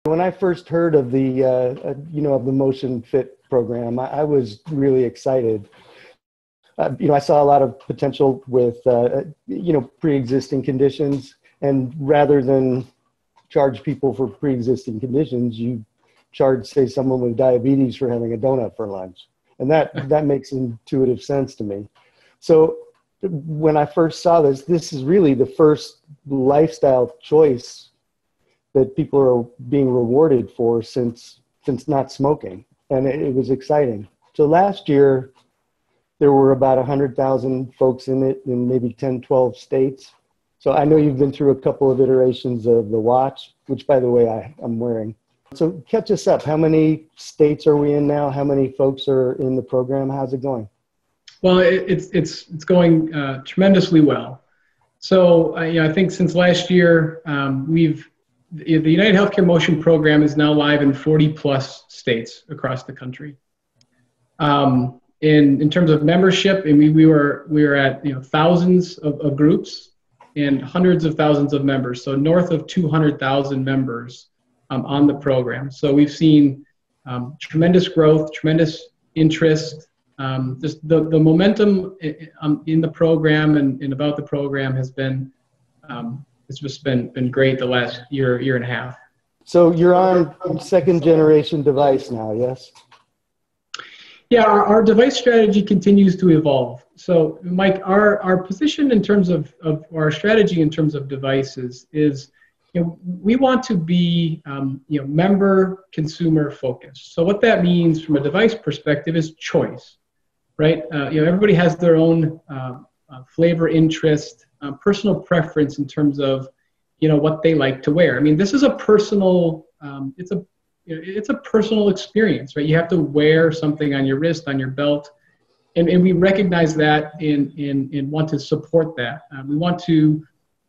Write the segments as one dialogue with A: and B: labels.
A: When I first heard of the, of the Motion Fit program, I was really excited. I saw a lot of potential with, pre-existing conditions, and rather than charge people for pre-existing conditions, you charge, say, someone with diabetes for having a donut for lunch. And that makes intuitive sense to me. So when I first saw this is really the first lifestyle choice that people are being rewarded for since not smoking. And it was exciting. So last year, there were about 100,000 folks in it in maybe 10, 12 states. So I know you've been through a couple of iterations of the watch, which, by the way, I'm wearing. So catch us up. How many states are we in now? How many folks are in the program? How's it going?
B: Well, it's going tremendously well. So I think since last year, the UnitedHealthcare Motion program is now live in 40+ states across the country. In terms of membership, we were at thousands of groups and hundreds of thousands of members. So north of 200,000 members on the program. So we've seen tremendous growth, tremendous interest. Just the momentum in the program and about the program has been it's just been great the last year and a half.
A: So you're on second generation device now, yes?
B: Yeah, our device strategy continues to evolve. So Mike, our position in terms of our strategy in terms of devices is, we want to be member consumer focused. So what that means from a device perspective is choice, right? Everybody has their own flavor, interest, personal preference in terms of what they like to wear. I mean, this is a personal it's a personal experience, right? You have to wear something on your wrist, on your belt, and we recognize that and want to support that. We want to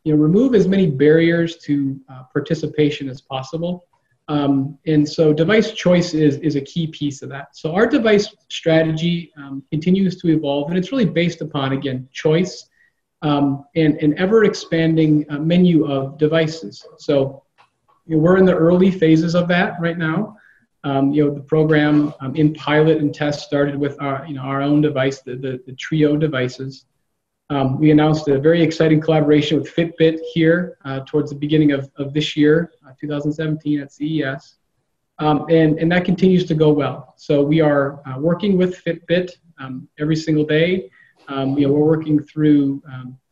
B: remove as many barriers to participation as possible. And so device choice is a key piece of that. So our device strategy continues to evolve, and it's really based upon, again, choice and an ever-expanding menu of devices. So we're in the early phases of that right now. The program in pilot and test started with our own device, the Trio devices. We announced a very exciting collaboration with Fitbit here towards the beginning of this year, 2017 at CES. And that continues to go well. So we are working with Fitbit every single day. We're working through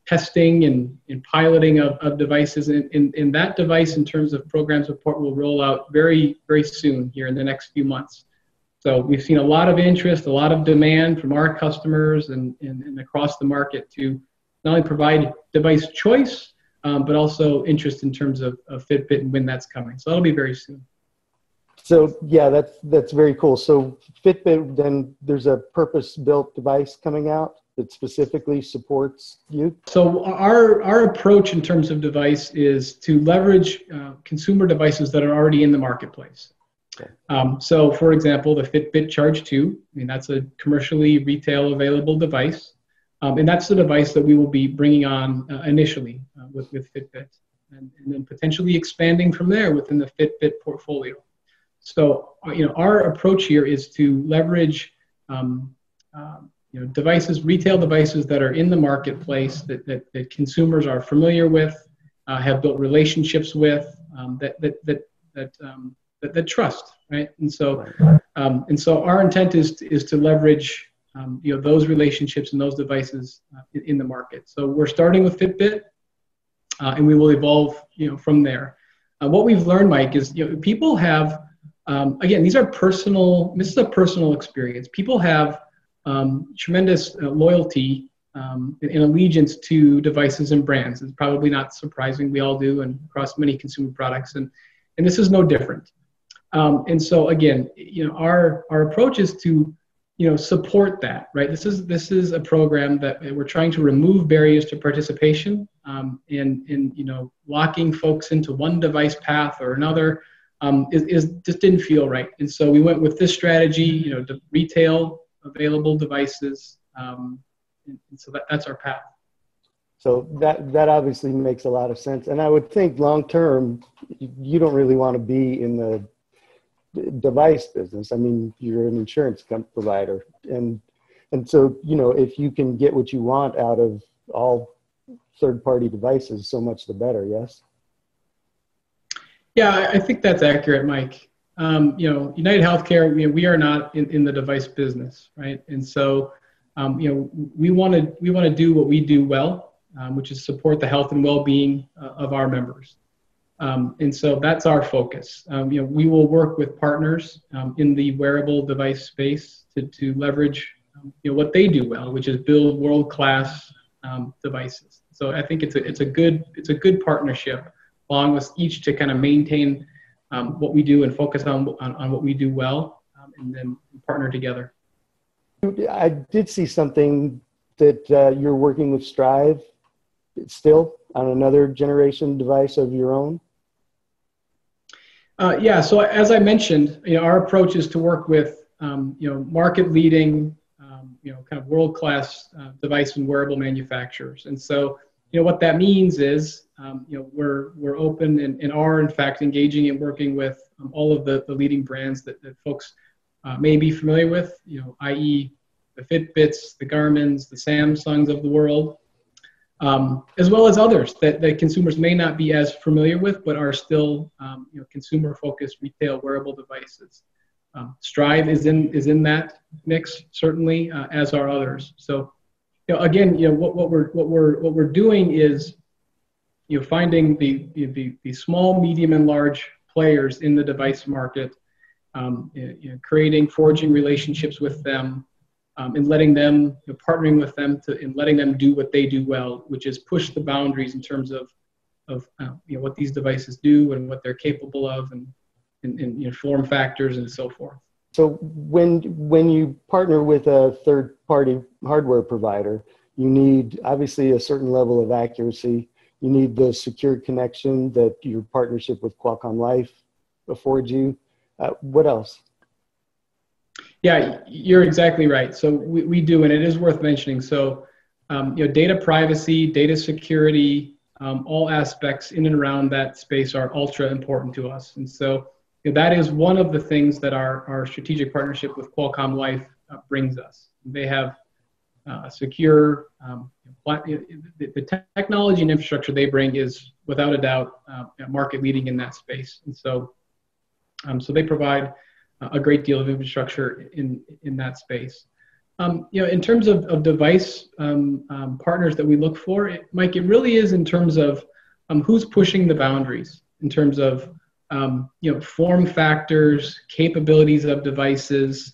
B: testing and piloting of devices. And that device, in terms of program support, will roll out very, very soon here in the next few months. So we've seen a lot of interest, a lot of demand from our customers and across the market to not only provide device choice, but also interest in terms of Fitbit and when that's coming. So that'll be very soon.
A: So yeah, that's very cool. So Fitbit, then there's a purpose-built device coming out that specifically supports you?
B: So our approach in terms of device is to leverage consumer devices that are already in the marketplace. Okay. So for example, the Fitbit Charge 2, that's a commercially retail available device. And that's the device that we will be bringing on initially with Fitbit, and then potentially expanding from there within the Fitbit portfolio. So our approach here is to leverage devices, retail devices that are in the marketplace that consumers are familiar with, have built relationships with, that trust, right? And so our intent is to leverage those relationships and those devices in the market. So we're starting with Fitbit, and we will evolve from there. What we've learned, Mike, is people have again, this is a personal experience. People have tremendous loyalty and allegiance to devices and brands. It's probably not surprising. We all do, and across many consumer products, and this is no different. And so again, our approach is to support that, right? This is a program that we're trying to remove barriers to participation, and locking folks into one device path or another just didn't feel right. And so we went with this strategy, to retail available devices, and so that's our path.
A: So that obviously makes a lot of sense. And I would think long term, you don't really want to be in the device business. I mean, you're an insurance provider, and so if you can get what you want out of all third-party devices, so much the better. Yes.
B: Yeah, I think that's accurate, Mike. UnitedHealthcare, we are not in the device business, right? And so, we want to do what we do well, which is support the health and well-being of our members. And so that's our focus. We will work with partners in the wearable device space to leverage what they do well, which is build world-class devices. So I think it's a good partnership, allowing us each to kind of maintain what we do and focus on what we do well, and then partner together.
A: I did see something that you're working with Strive still on another generation device of your own.
B: Yeah. So as I mentioned, our approach is to work with market leading, kind of world class device and wearable manufacturers. And so what that means is we're open and are in fact engaging and working with all of the leading brands that folks may be familiar with, i.e. the Fitbits, the Garmins, the Samsungs of the world, as well as others that consumers may not be as familiar with, but are still consumer-focused retail wearable devices. Strive is in that mix certainly, as are others. So, again, what we're doing is finding the small, medium, and large players in the device market, forging relationships with them, and letting them, partnering with them and letting them do what they do well, which is push the boundaries in terms of what these devices do and what they're capable of, and form factors and so forth.
A: So when you partner with a third-party hardware provider, you need obviously a certain level of accuracy. You need the secure connection that your partnership with Qualcomm Life affords you. What else?
B: Yeah, you're exactly right. So we do, and it is worth mentioning. So, data privacy, data security, all aspects in and around that space are ultra important to us. And so that is one of the things that our strategic partnership with Qualcomm Life brings us. They have secure, the technology and infrastructure they bring is without a doubt market leading in that space. And so, so they provide a great deal of infrastructure in that space. In terms of device partners that we look for, Mike, it really is in terms of who's pushing the boundaries in terms of form factors, capabilities of devices,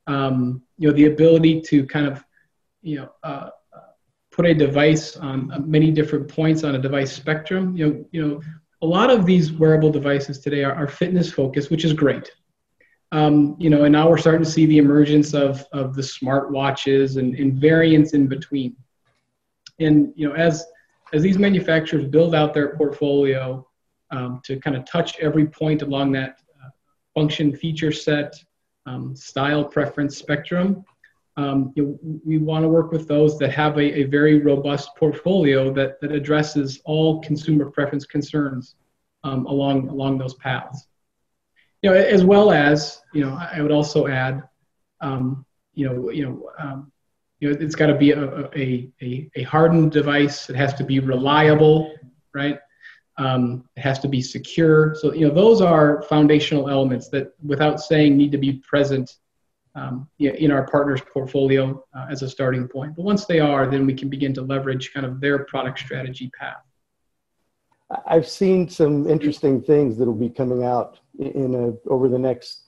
B: the ability to kind of put a device on many different points on a device spectrum. A lot of these wearable devices today are fitness focused, which is great. And now we're starting to see the emergence of the smartwatches and variants in between. And as these manufacturers build out their portfolio to kind of touch every point along that function, feature set, style preference spectrum, we want to work with those that have a very robust portfolio that addresses all consumer preference concerns along those paths. As well as, I would also add, it's got to be a hardened device. It has to be reliable, right? It has to be secure. So, those are foundational elements that, without saying, need to be present in our partner's portfolio as a starting point. But once they are, then we can begin to leverage kind of their product strategy path.
A: I've seen some interesting things that will be coming out over the next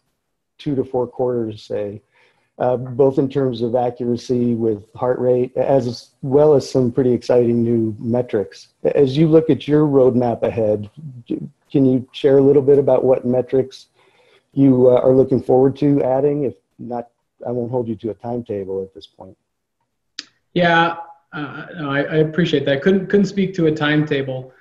A: 2 to 4 quarters, say, both in terms of accuracy with heart rate, as well as some pretty exciting new metrics. As you look at your roadmap ahead, can you share a little bit about what metrics you are looking forward to adding? If not, I won't hold you to a timetable at this point.
B: Yeah, no, I appreciate that. Couldn't speak to a timetable.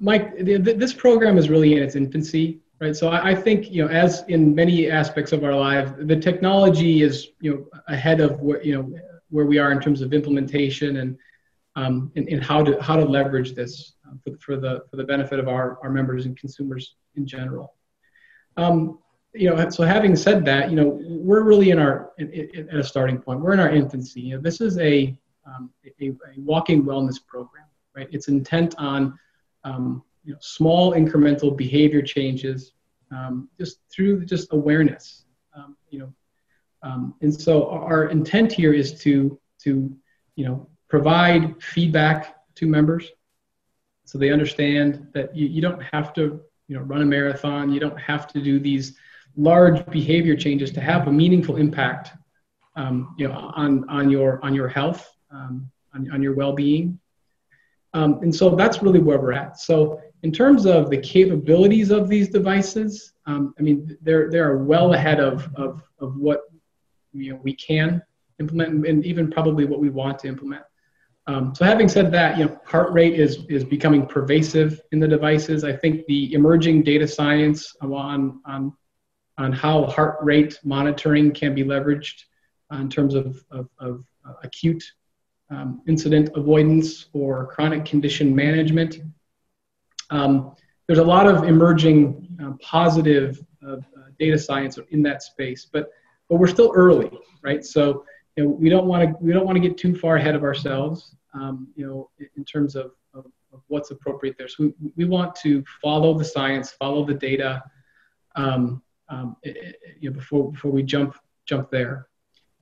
B: Mike, this program is really in its infancy, right? So I think, as in many aspects of our lives, the technology is, ahead of where we are in terms of implementation, and and how to leverage this for the benefit of our members and consumers in general. So having said that, we're really at a starting point. We're in our infancy. This is a walking wellness program, right? It's intent on small incremental behavior changes, just through just awareness, and so our intent here is to provide feedback to members, so they understand that you don't have to run a marathon. You don't have to do these large behavior changes to have a meaningful impact, on your health, on your well-being. And so that's really where we're at. So in terms of the capabilities of these devices, they're well ahead of what we can implement, and even probably what we want to implement. So having said that, heart rate is becoming pervasive in the devices. I think the emerging data science on how heart rate monitoring can be leveraged in terms of acute incident avoidance or chronic condition management. There's a lot of emerging positive data science in that space, but we're still early, right? So we don't want to get too far ahead of ourselves, in terms of what's appropriate there. So we want to follow the science, follow the data, before we jump there.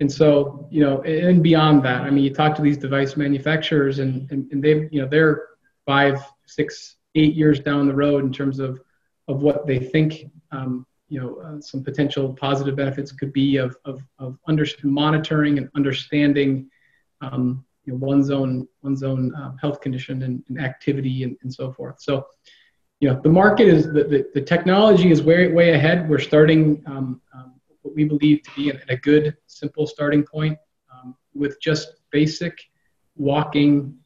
B: And so, and beyond that, you talk to these device manufacturers, and they've, they're 5, 6, 8 years down the road in terms of what they think, some potential positive benefits could be of monitoring and understanding, one's own health condition and activity and so forth. So, the market is, the technology is way ahead. We're starting what we believe to be a good, simple starting point, with just basic walking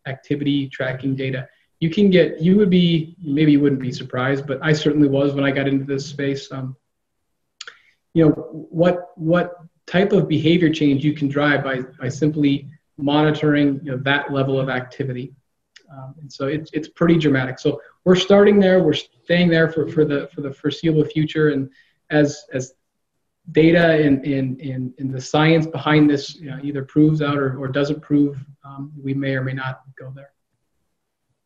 B: activity tracking data. Maybe you wouldn't be surprised, but I certainly was when I got into this space. What type of behavior change you can drive by simply monitoring that level of activity. And so it's pretty dramatic. So we're starting there. We're staying there for the foreseeable future. And as data and the science behind this either proves out or doesn't prove, we may or may not go there.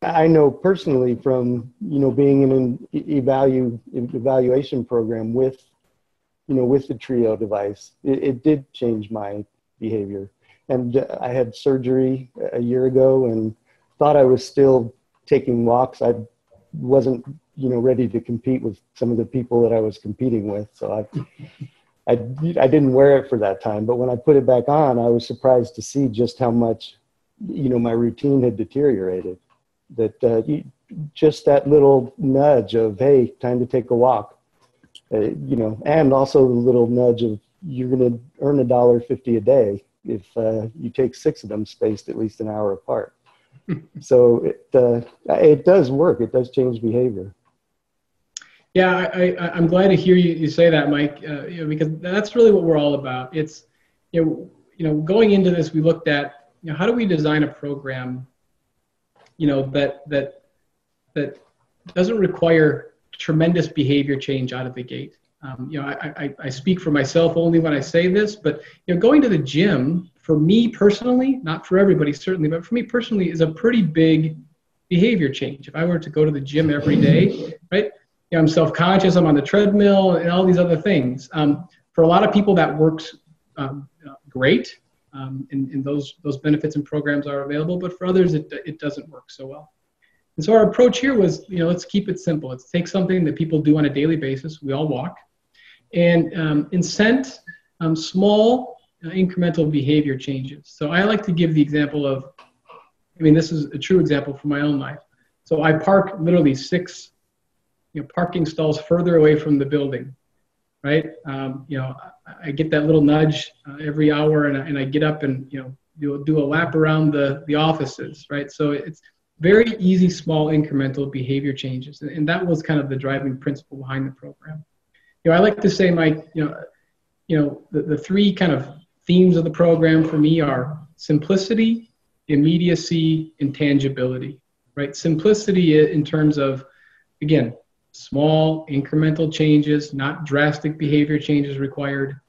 A: I know personally from being in an evaluation program with the Trio device, it did change my behavior. And I had surgery a year ago and thought I was still taking walks. I wasn't ready to compete with some of the people that I was competing with, so I didn't wear it for that time. But when I put it back on, I was surprised to see just how much my routine had deteriorated. That just that little nudge of, hey, time to take a walk, and also the little nudge of, you're going to earn $1.50 a day if you take 6 of them spaced at least an hour apart. So it does work. It does change behavior.
B: Yeah, I'm glad to hear you say that, Mike, because that's really what we're all about. It's, going into this, we looked at, how do we design a program, that doesn't require tremendous behavior change out of the gate. I speak for myself only when I say this, but going to the gym, for me personally, not for everybody certainly, but for me personally, is a pretty big behavior change. If I were to go to the gym every day, right? I'm self-conscious, I'm on the treadmill and all these other things. For a lot of people that works great, and those benefits and programs are available, but for others it doesn't work so well. And so our approach here was, let's keep it simple. Let's take something that people do on a daily basis, we all walk, and incent small incremental behavior changes. So I like to give the example of, this is a true example from my own life. So I park literally 6 parking stalls further away from the building, right? I get that little nudge every hour, and I get up and do a lap around the offices, right? So it's very easy, small incremental behavior changes, and that was kind of the driving principle behind the program. I like to say, Mike, the 3 kind of themes of the program for me are simplicity, immediacy, and tangibility, right? Simplicity in terms of, again, small incremental changes, not drastic behavior changes required.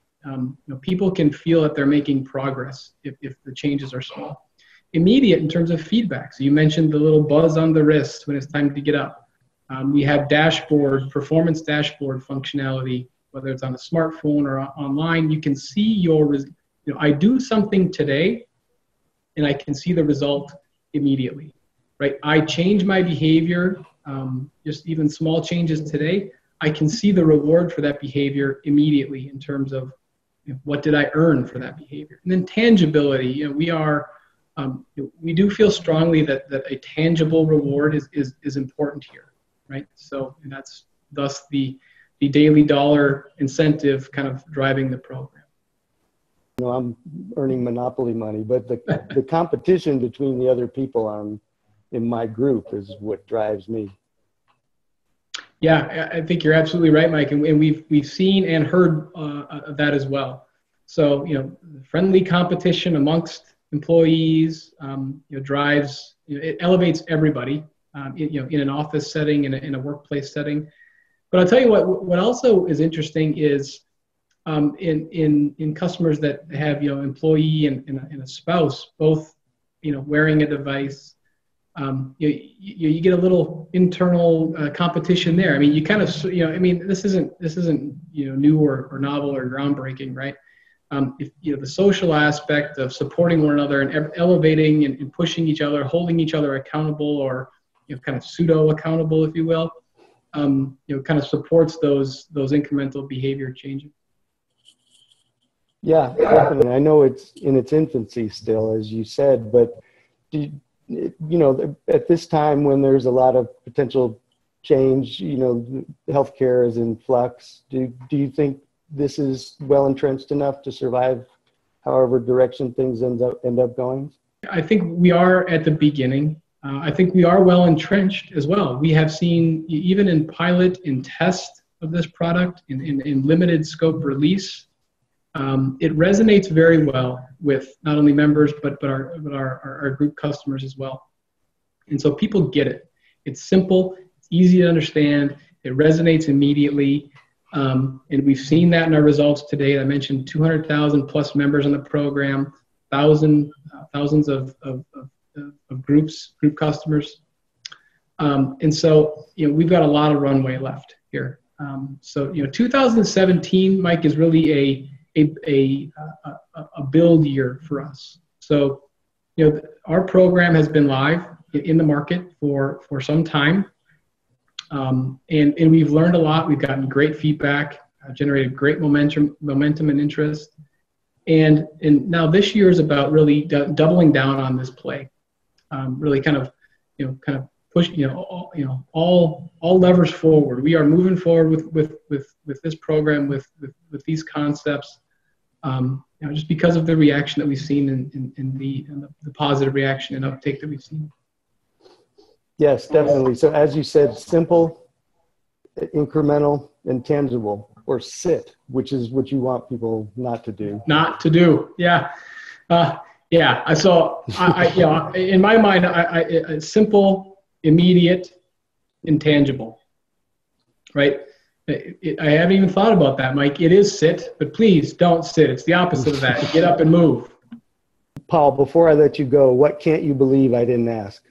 B: People can feel that they're making progress if the changes are small. Immediate in terms of feedback. So you mentioned the little buzz on the wrist when it's time to get up. We have dashboard, performance dashboard functionality, whether it's on a smartphone or online. You can see I do something today and I can see the result immediately, right? I change my behavior, just even small changes today, I can see the reward for that behavior immediately in terms of what did I earn for that behavior. And then tangibility, we do feel strongly that a tangible reward is important here, right? So, and that's thus the daily dollar incentive kind of driving the program.
A: I'm earning monopoly money, but the competition between the other people in my group is what drives me.
B: Yeah, I think you're absolutely right, Mike, and we've seen and heard that as well. So, friendly competition amongst employees, drives, it elevates everybody, in an office setting, in a workplace setting. But I'll tell you what also is interesting is in customers that have, employee and a spouse, both, wearing a device, you get a little internal competition there. I mean, you kind of, this isn't new or novel or groundbreaking, right? If the social aspect of supporting one another and elevating and pushing each other, holding each other accountable, or kind of pseudo accountable, if you will, kind of supports those incremental behavior changes.
A: Yeah, definitely. I know it's in its infancy still, as you said, but at this time when there's a lot of potential change, healthcare is in flux. Do you think this is well entrenched enough to survive however direction things end up going?
B: I think we are at the beginning. I think we are well entrenched as well. We have seen, even in pilot, in test of this product, in limited scope release, it resonates very well with not only members but our group customers as well. And so people get it. It's simple, it's easy to understand, it resonates immediately, and we've seen that in our results today. I mentioned 200,000 plus members in the program, thousands of group customers, and so we've got a lot of runway left here. So 2017, Mike, is really a build year for us. So, our program has been live in the market for some time, and we've learned a lot. We've gotten great feedback, generated great momentum and interest, and now this year is about really doubling down on this play, really kind of push all levers forward. We are moving forward with this program, with these concepts. Just because of the reaction that we've seen in the positive reaction and uptake that we've seen.
A: Yes, definitely. So as you said, simple, incremental, and tangible, or SIT, which is what you want people not to do.
B: Not to do, yeah. Yeah, so in my mind, I simple, immediate, intangible, right? I haven't even thought about that, Mike. It is sit, but please don't sit. It's the opposite of that. Get up and move.
A: Paul, before I let you go, what can't you believe I didn't ask?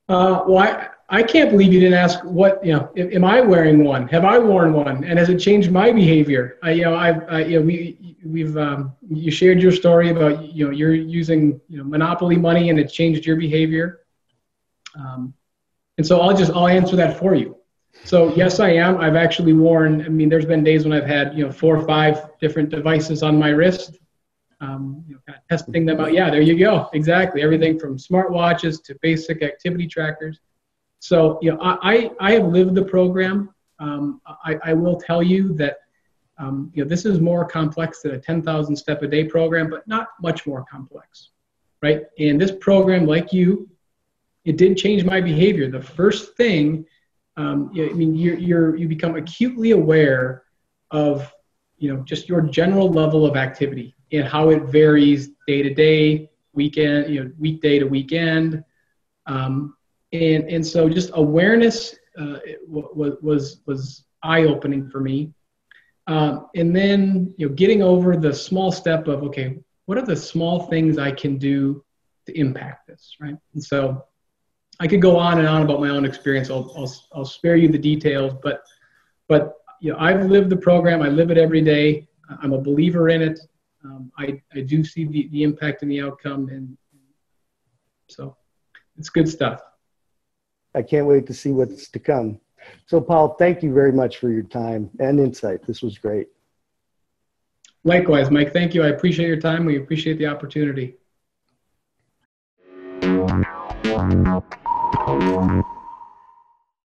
B: Well, I can't believe you didn't ask what, am I wearing one? Have I worn one? And has it changed my behavior? You shared your story about, you're using, monopoly money and it changed your behavior. And so I'll answer that for you. So yes, I am. I've actually worn, there's been days when I've had, 4 or 5 different devices on my wrist, kind of testing them out. Yeah, there you go. Exactly. Everything from smartwatches to basic activity trackers. So, I have lived the program. I will tell you that, this is more complex than a 10,000 step a day program, but not much more complex, right? And this program, like you, it did change my behavior. The first thing, you become acutely aware of, just your general level of activity and how it varies day to day, weekend, weekday to weekend. And so just awareness was eye-opening for me. And then, getting over the small step of, okay, what are the small things I can do to impact this, right? And so I could go on and on about my own experience. I'll spare you the details, but I've lived the program. I live it every day. I'm a believer in it. I do see the impact and the outcome, and so it's good stuff.
A: I can't wait to see what's to come. So, Paul, thank you very much for your time and insight. This was great.
B: Likewise, Mike. Thank you. I appreciate your time. We appreciate the opportunity.